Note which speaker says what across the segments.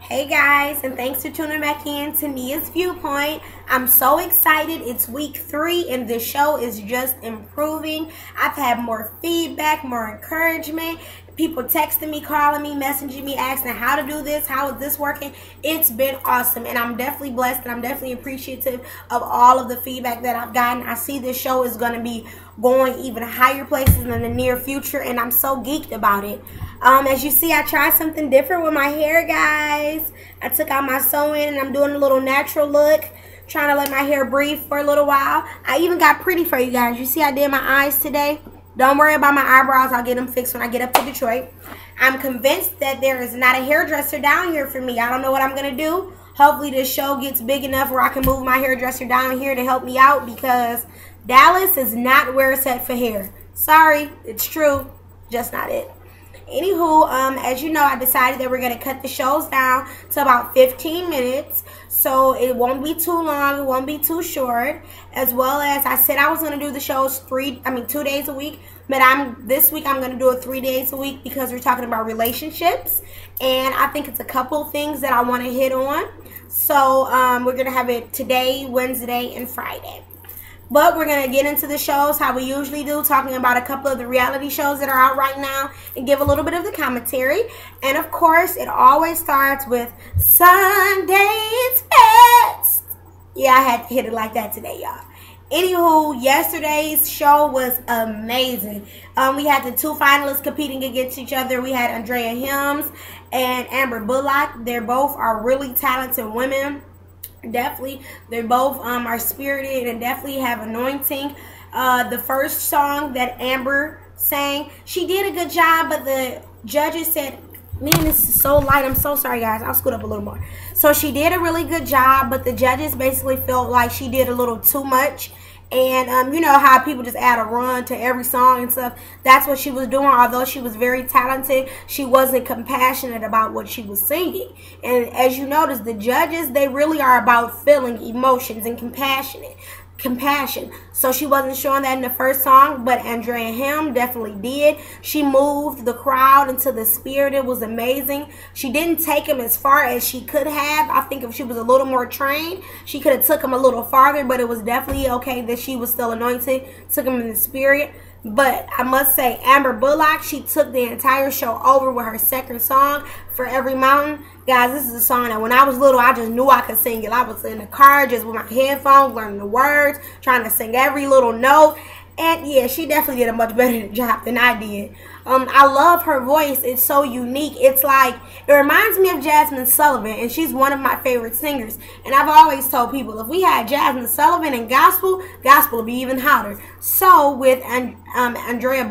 Speaker 1: Hey guys, and thanks for tuning back in to Nia's Viewpoint. I'm so excited. It's week 3 and the show is just improving. I've had more feedback, more encouragement. People texting me, calling me, messaging me, asking how to do this, how is this working. It's been awesome, and I'm definitely blessed, and I'm definitely appreciative of all of the feedback that I've gotten. I see this show is going to be going even higher places in the near future, and I'm so geeked about it. As you see, I tried something different with my hair, guys. I took out my sew-in, and I'm doing a little natural look, trying to let my hair breathe for a little while. I even got pretty for you guys. You see I did my eyes today? Don't worry about my eyebrows. I'll get them fixed when I get up to Detroit. I'm convinced that there is not a hairdresser down here for me. I don't know what I'm going to do. Hopefully this show gets big enough where I can move my hairdresser down here to help me out, because Dallas is not where it's at for hair. Sorry, it's true. Just not it. Anywho, as you know, I decided that we're going to cut the shows down to about 15 minutes. So it won't be too long. It won't be too short. As well as I said I was going to do the shows 2 days a week. But this week I'm going to do it 3 days a week because we're talking about relationships. And I think it's a couple of things that I want to hit on. So we're going to have it today, Wednesday, and Friday. But we're going to get into the shows how we usually do, talking about a couple of the reality shows that are out right now and give a little bit of the commentary. And, of course, it always starts with Sunday's Best. Yeah, I had to hit it like that today, y'all. Anywho, yesterday's show was amazing. We had the 2 finalists competing against each other. We had Andrea Hims and Amber Bullock. They both are really talented women. Definitely, they both are spirited and definitely have anointing. The first song that Amber sang, she did a good job, but the judges said, man, this is so light. I'm so sorry, guys. I'll scoot up a little more. So she did a really good job, but the judges basically felt like she did a little too much. And you know how people just add a run to every song and stuff. That's what she was doing. Although she was very talented, she wasn't compassionate about what she was singing. And as you notice, the judges, they really are about feeling emotions and compassion. So she wasn't showing that in the first song, but Andrea Hims definitely did. She moved the crowd into the spirit. It was amazing. She didn't take him as far as she could have. I think if she was a little more trained, she could have took him a little farther, but it was definitely okay that she was still anointed, took him in the spirit. But I must say, Amber Bullock, she took the entire show over with her second song, For Every Mountain. Guys, this is a song that when I was little, I just knew I could sing it. I was in the car just with my headphones, learning the words, trying to sing every little note. And yeah, she definitely did a much better job than I did. I love her voice. It's so unique. It's like, it reminds me of Jasmine Sullivan, and she's one of my favorite singers. And I've always told people, if we had Jasmine Sullivan in gospel would be even hotter. So with Amber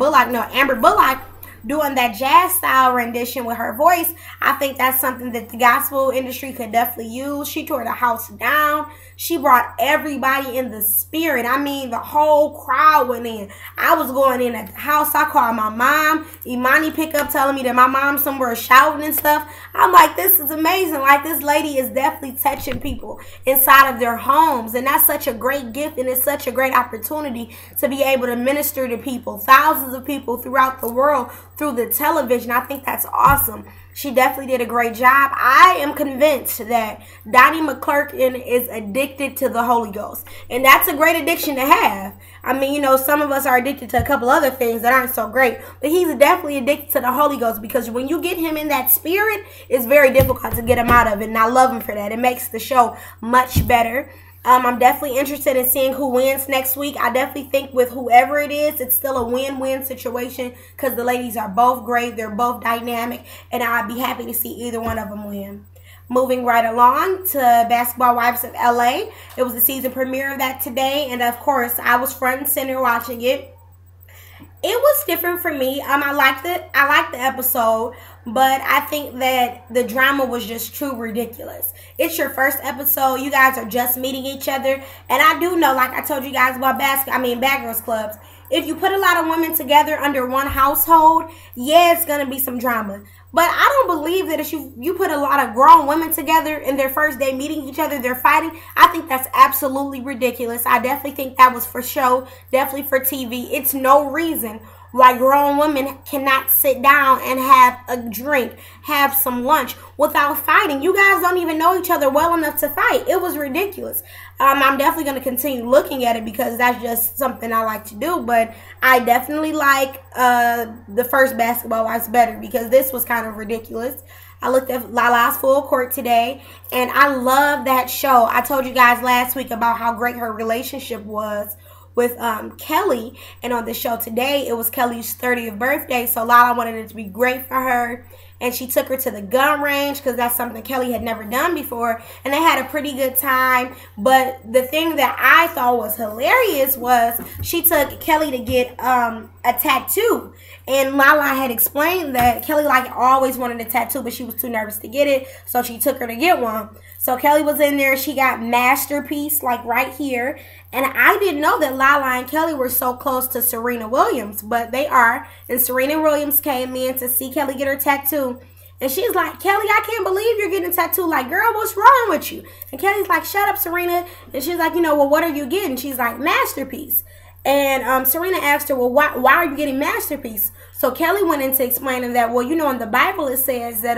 Speaker 1: Bullock, doing that jazz style rendition with her voice, I think that's something that the gospel industry could definitely use. She tore the house down. She brought everybody in the spirit. I mean, the whole crowd went in. I was going in at the house. I called my mom. Imani picked up telling me that my mom's somewhere shouting and stuff. I'm like, this is amazing. Like, this lady is definitely touching people inside of their homes. And that's such a great gift, and it's such a great opportunity to be able to minister to people, thousands of people throughout the world, through the television. I think that's awesome. She definitely did a great job. I am convinced that Donnie McClurkin is addicted to the Holy Ghost. And that's a great addiction to have. I mean, you know, some of us are addicted to a couple other things that aren't so great. But he's definitely addicted to the Holy Ghost, because when you get him in that spirit, it's very difficult to get him out of it. And I love him for that. It makes the show much better. I'm definitely interested in seeing who wins next week. I definitely think with whoever it is, it's still a win-win situation, because the ladies are both great. They're both dynamic, and I'd be happy to see either one of them win. Moving right along to Basketball Wives of LA. It was the season premiere of that today, and of course, I was front and center watching it. It was different for me. I liked it. I liked the episode, but I think that the drama was just too ridiculous. It's your first episode. You guys are just meeting each other, and I do know, like I told you guys about Bad Girls Clubs. If you put a lot of women together under one household, yeah, it's gonna be some drama. But I don't believe that if you put a lot of grown women together in their first day meeting each other, they're fighting. I think that's absolutely ridiculous. I definitely think that was for show, definitely for TV. It's no reason Why grown women cannot sit down and have a drink, have some lunch without fighting. You guys don't even know each other well enough to fight. It was ridiculous. I'm definitely going to continue looking at it because that's just something I like to do. But I definitely like the first Basketball Wives better because this was kind of ridiculous. I looked at Lala's Full Court today, and I love that show. I told you guys last week about how great her relationship was with Kelly, and on the show today, it was Kelly's 30th birthday, so Lala wanted it to be great for her, and she took her to the gun range because that's something Kelly had never done before, and they had a pretty good time. But the thing that I thought was hilarious was she took Kelly to get a tattoo, and Lala had explained that Kelly always wanted a tattoo, but she was too nervous to get it, so she took her to get one. So Kelly was in there, she got Masterpiece right here, and I didn't know that Lala and Kelly were so close to Serena Williams, but they are. And Serena Williams came in to see Kelly get her tattoo. And she's like, Kelly, I can't believe you're getting a tattoo. Like, girl, what's wrong with you? And Kelly's like, shut up, Serena. And she's like, well, what are you getting? She's like, Masterpiece. And Serena asked her, well, why are you getting Masterpiece? So Kelly went into explaining that, well, in the Bible it says that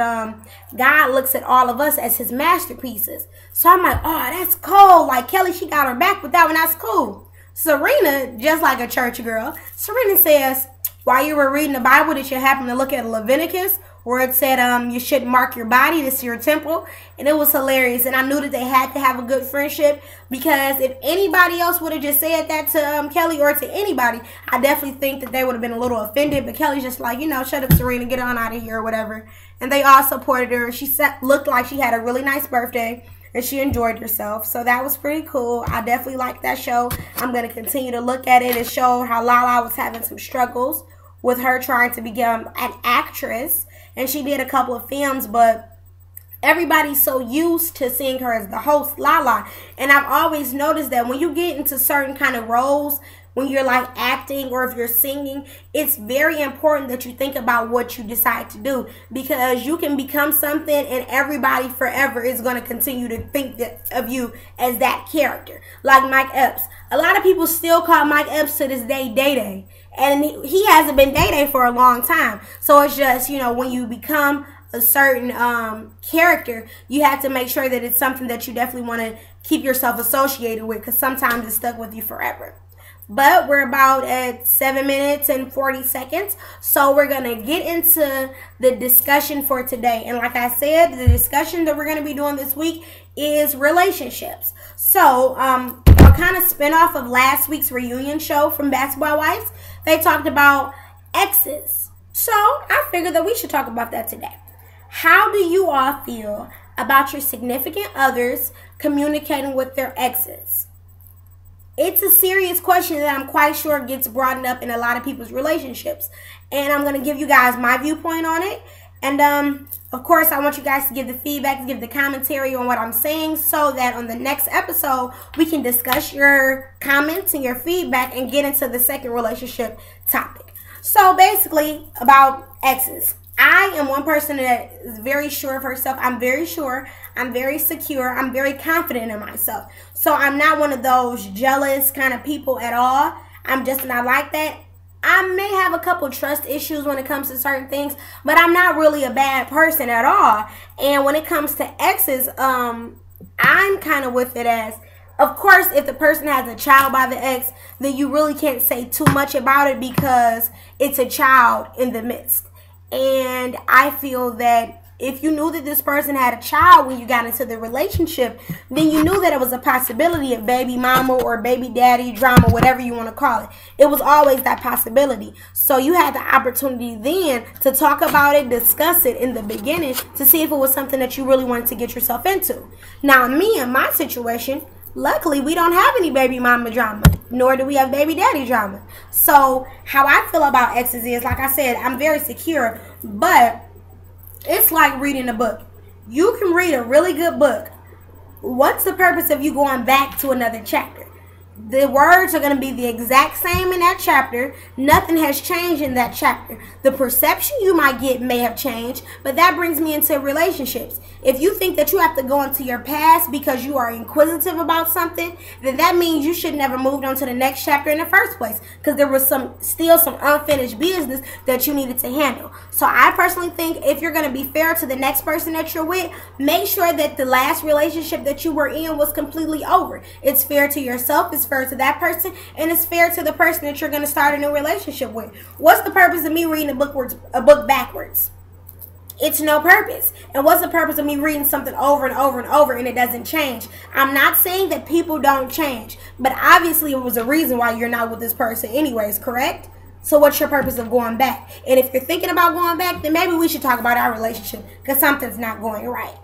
Speaker 1: God looks at all of us as his masterpieces. So I'm like, oh, that's cool. Like, Kelly, she got her back with that one. That's cool. Serena, just like a church girl, Serena says, while you were reading the Bible, did you happen to look at Leviticus where it said you shouldn't mark your body, this is your temple? And it was hilarious. And I knew that they had to have a good friendship because if anybody else would have just said that to Kelly or to anybody, I definitely think that they would have been a little offended. But Kelly's just like, shut up, Serena, get on out of here or whatever. And they all supported her. She looked like she had a really nice birthday and she enjoyed herself. So that was pretty cool. I definitely liked that show. I'm going to continue to look at it. It showed how Lala was having some struggles with her trying to become an actress. And she did a couple of films, but everybody's so used to seeing her as the host, Lala. And I've always noticed that when you get into certain kind of roles, when you're acting or if you're singing, it's very important that you think about what you decide to do because you can become something and everybody forever is going to continue to think of you as that character. Like Mike Epps. A lot of people still call Mike Epps to this day Day-Day. And he hasn't been Day-Day for a long time. So it's just, when you become a certain character, you have to make sure that it's something that you definitely want to keep yourself associated with because sometimes it's stuck with you forever. But we're about at 7 minutes and 40 seconds. So we're going to get into the discussion for today. And like I said, the discussion that we're going to be doing this week is relationships. So a kind of spinoff of last week's reunion show from Basketball Wives. They talked about exes. So I figured that we should talk about that today. How do you all feel about your significant others communicating with their exes? It's a serious question that I'm quite sure gets brought up in a lot of people's relationships. And I'm going to give you guys my viewpoint on it. And, of course, I want you guys to give the feedback, to give the commentary on what I'm saying so that on the next episode, we can discuss your comments and your feedback and get into the second relationship topic. So, basically, about exes. I am one person that is very sure of herself. I'm very sure. I'm very secure. I'm very confident in myself. So I'm not one of those jealous kind of people at all. I'm just not like that. I may have a couple trust issues when it comes to certain things, but I'm not really a bad person at all. And when it comes to exes, I'm kind of with it as, of course, if the person has a child by the ex, then you really can't say too much about it because it's a child in the midst. And I feel that if you knew that this person had a child when you got into the relationship, then you knew that it was a possibility of baby mama or baby daddy drama, whatever you want to call it. It was always that possibility. So you had the opportunity then to talk about it, discuss it in the beginning to see if it was something that you really wanted to get yourself into. Now, me and my situation, luckily, we don't have any baby mama drama, nor do we have baby daddy drama. So how I feel about exes is, like I said, I'm very secure, but it's like reading a book. You can read a really good book. What's the purpose of you going back to another chapter? The words are going to be the exact same in that chapter. Nothing has changed in that chapter. The perception you might get may have changed, but that brings me into relationships. If you think that you have to go into your past because you are inquisitive about something, then that means you should never moved on to the next chapter in the first place, because there was still some unfinished business that you needed to handle. So I personally think if you're going to be fair to the next person that you're with, make sure that the last relationship that you were in was completely over. It's fair to yourself, it's fair to that person, and it's fair to the person that you're going to start a new relationship with. What's the purpose of me reading a book backwards? It's no purpose. And what's the purpose of me reading something over and over and over and it doesn't change? I'm not saying that people don't change, but obviously it was a reason why you're not with this person anyways, correct? So what's your purpose of going back? And if you're thinking about going back, then maybe we should talk about our relationship, because something's not going right.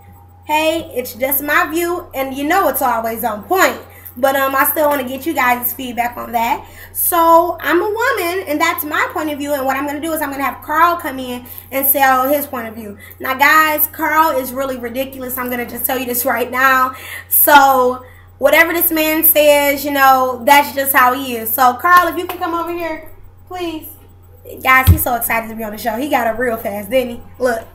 Speaker 1: Hey, it's just my view, and you know it's always on point. But I still want to get you guys' feedback on that. So I'm a woman, and that's my point of view. And what I'm going to do is I'm going to have Carl come in and sell his point of view. Now, guys, Carl is really ridiculous. I'm going to just tell you this right now. So whatever this man says, you know, that's just how he is. So, Carl, if you can come over here, please. Guys, he's so excited to be on the show. He got up real fast, didn't he? Look.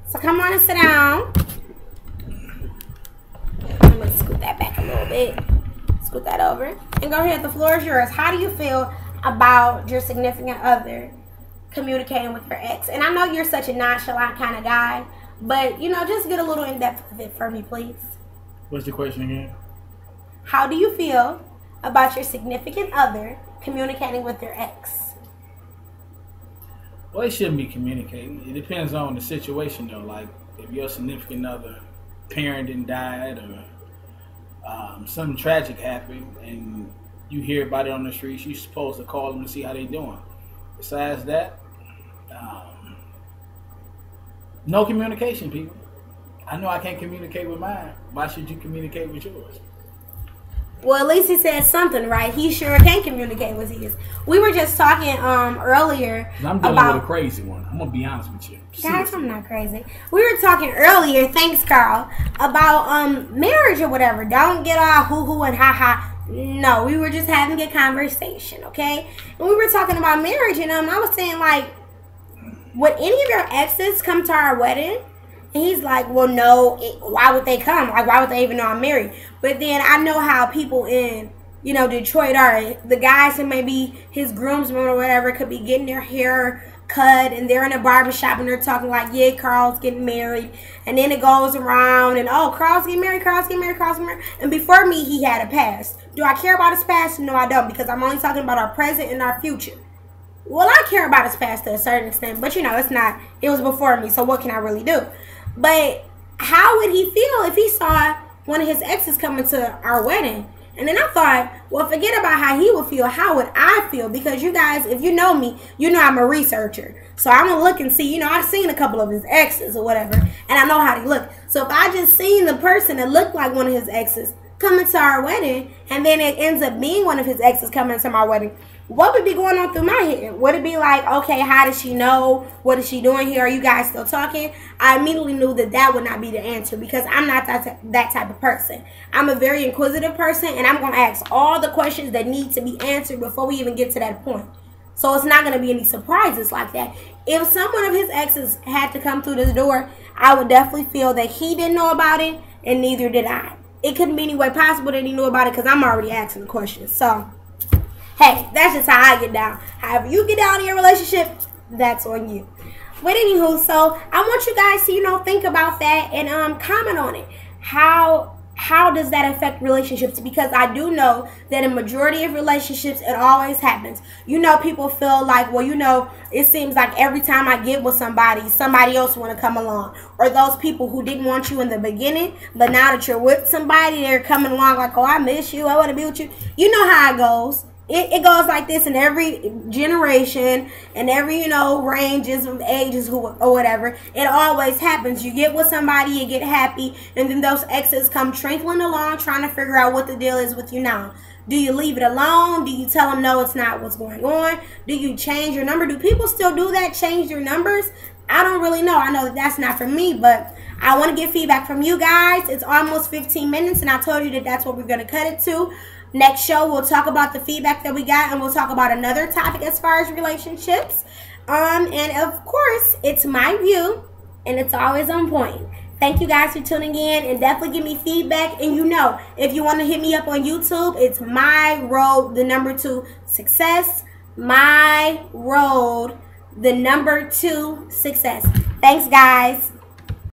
Speaker 1: So come on and sit down. I'm going to scoot that back a little bit. Scoot that over. And go ahead, the floor is yours. How do you feel about your significant other communicating with your ex? And I know you're such a nonchalant kind of guy, but, you know, just get a little in-depth with it for me, please.
Speaker 2: What's the question again?
Speaker 1: How do you feel about your significant other communicating with your ex?
Speaker 2: Well, they shouldn't be communicating. It depends on the situation, though. Like, if your significant other parent didn't died, or something tragic happened and you hear about it on the streets, you're supposed to call them and see how they doing. Besides that, no communication, people. I know I can't communicate with mine. Why should you communicate with yours?
Speaker 1: Well, at least he said something, right? He sure can communicate with his. We were just talking earlier
Speaker 2: I'm dealing
Speaker 1: about
Speaker 2: with a crazy one. I'm going to be honest with you.
Speaker 1: Guys, I'm not crazy. We were talking earlier, thanks, Carl, about marriage or whatever. Don't get all hoo-hoo and ha-ha. No, we were just having a conversation, okay? And we were talking about marriage, and I was saying, like, would any of your exes come to our wedding? And he's like, well, no, why would they come? Like, why would they even know I'm married? But then I know how people in, you know, Detroit are. The guys who maybe his groomsmen or whatever could be getting their hair cut, and they're in a barbershop and they're talking like, yeah, Carl's getting married. And then it goes around and, oh, Carl's getting married, Carl's getting married, Carl's getting married. And before me, he had a past. Do I care about his past? No, I don't, because I'm only talking about our present and our future. Well, I care about his past to a certain extent, but, you know, it was before me, so what can I really do? But how would he feel if he saw one of his exes coming to our wedding? And then I thought, well, forget about how he would feel. How would I feel? Because you guys, if you know me, you know I'm a researcher. So I'm going to look and see, you know, I've seen a couple of his exes or whatever, and I know how they look. So if I just seen the person that looked like one of his exes coming to our wedding, and then it ends up being one of his exes coming to my wedding, what would be going on through my head? Would it be like, okay, how does she know? What is she doing here? Are you guys still talking? I immediately knew that that would not be the answer, because I'm not that type of person. I'm a very inquisitive person, and I'm going to ask all the questions that need to be answered before we even get to that point. So it's not going to be any surprises like that. If someone of his exes had to come through this door, I would definitely feel that he didn't know about it, and neither did I. It couldn't be any way possible that he knew about it, because I'm already asking the questions. So hey, that's just how I get down. However you get down in your relationship, that's on you. But anywho, so I want you guys to, you know, think about that and comment on it. How does that affect relationships? Because I do know that in majority of relationships, it always happens. You know, people feel like, well, you know, it seems like every time I get with somebody else want to come along. Or those people who didn't want you in the beginning, but now that you're with somebody, they're coming along like, oh, I miss you, I want to be with you. You know how it goes. It goes like this in every generation and every, you know, ranges of ages or whatever. It always happens. You get with somebody, you get happy, and then those exes come trickling along trying to figure out what the deal is with you now. Do you leave it alone? Do you tell them no, it's not what's going on? Do you change your number? Do people still do that, change their numbers? I don't really know. I know that that's not for me, but I want to get feedback from you guys. It's almost 15 minutes, and I told you that that's what we're going to cut it to. Next show, we'll talk about the feedback that we got, and we'll talk about another topic as far as relationships. And of course, it's my view, and it's always on point. Thank you guys for tuning in, and definitely give me feedback. And you know, if you want to hit me up on YouTube, it's My Road, the number 2 success. My Road, the number 2 success. Thanks, guys.